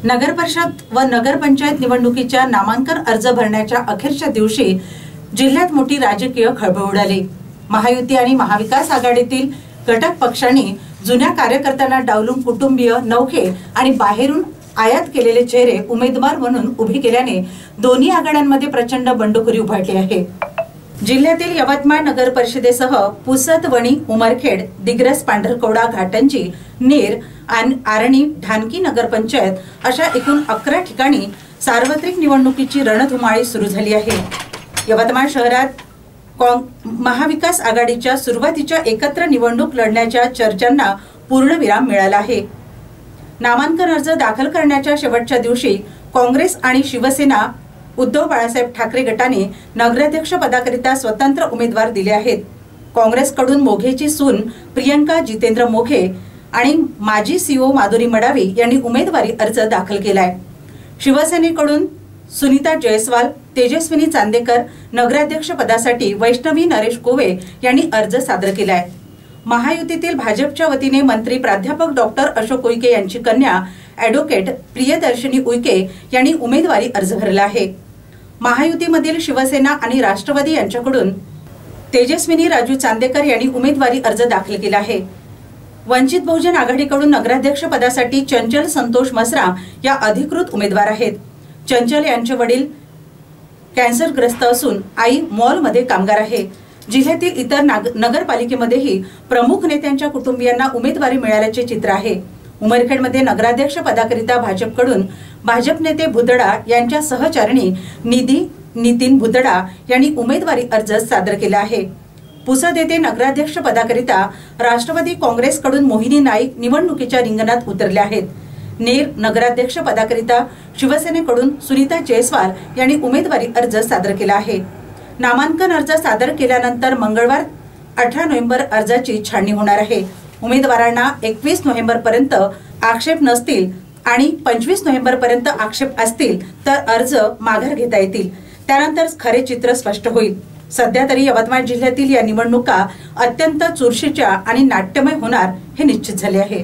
नगर परिषद व नगरपंचायत निवडणुकीच्या नामांकन अर्ज भरण्याच्या अखेरच्या दिवशी जिल्ह्यात मोठी राजकीय खळबळ उडाली। महायुती आणि महाविकास आघाडीतील घटक पक्षांनी जुन्या कार्यकर्त्यांना डावलून कुटुंबीय, नौखे आणि बाहेरून आयात केलेले चेहरे उमेदवार म्हणून उभे केल्याने दोन्ही आघाड्यांमध्ये प्रचंड बंडखोरी उभारली आहे। जिल्ह्यातील यवतमाळ नगर परिषदेसह पुसद, वणी, उमरखेड, दिग्रस, पांढरकवडा, घाटंजी, नेर, आरणी, ढानकी नगरपंचायत अशा एकूण 11 ठिकाणी सार्वत्रिक निवडणुकीची रणधुमाळी सुरू झाली आहे। यवतमाळ शहरात महाविकास आघाडीच्या सुरुवातीच्या एकत्र निवडणूक लढण्याच्या चर्चांना पूर्णविराम मिळाला आहे। नामांकन अर्ज दाखल करण्याच्या शेवटच्या दिवशी काँग्रेस आणि शिवसेना उद्धव बाळासाहेब ठाकरे गटाने नगराध्यक्ष पदाकरिता स्वतंत्र उमेदवार दिले आहेत। काँग्रेसकडून मोघेची सून प्रियंका जितेंद्र मोघे आणि माजी सीओ माधुरी मडावी यांनी उमेदवारी अर्ज दाखल केलाय। शिवसेनेकडून सुनीता जयस्वाल, तेजस्विनी चांदेकर नगराध्यक्ष पदासाठी वैष्णवी नरेश कोवे यांनी अर्ज सादर केलाय। महायुतीतील भाजपच्या वतीने मंत्री प्राध्यापक डॉक्टर अशोक उईके यांची कन्या ॲडव्होकेट प्रियदर्शनी उईके यांनी उमेदवारी अर्ज भरला आहे। महायुतीमधील शिवसेना आणि राष्ट्रवादी यांच्याकडून तेजस्विनी राजू चांदेकर यांनी उमेदवारी अर्ज दाखल केला आहे। वंचित बहुजन आघाडीकडून नगराध्यक्ष पदासाठी चंचल संतोष मसराम या अधिकृत उमेदवार आहेत। चंचल यांचे वडील कॅन्सरग्रस्त असून आई मॉलमध्ये कामगार आहे। जिल्ह्यातील इतर नगरपालिकेमध्येही प्रमुख नेत्यांच्या कुटुंबियांना उमेदवारी मिळाल्याचे चित्र आहे। उमरखेडमध्ये नगराध्यक्ष पदाकरिता भाजपकडून भाजप नेते भुतडा यांच्या सहचारिणी नितीन भुतडा यांनी उमेदवारी अर्ज सादर केला आहे। पुसद येथे नगराध्यक्ष पदाकरिता राष्ट्रवादी काँग्रेसकडून मोहिनी नाईक निवडणुकीच्या रिंगणात उतरले आहेत। नेर नगराध्यक्ष पदाकरिता शिवसेनेकडून सुनीता जयस्वाल यांनी उमेदवारी अर्ज सादर केला आहे। नामांकन अर्ज सादर केल्यानंतर मंगळवार 18 नोव्हेंबर अर्जाची छाननी होणार आहे। उमेदवारांना 21 नोव्हेंबर पर्यंत आक्षेप नसतील आणि 25 नोव्हेंबर पर्यंत आक्षेप असतील तर अर्ज माघार घेता येतील। त्यानंतर खरे चित्र स्पष्ट होईल। सध्या तरी यवतमाळ जिल्ह्यातील या निवडणुका अत्यंत चुरशीच्या आणि नाट्यमय होणार हे निश्चित झाले आहे।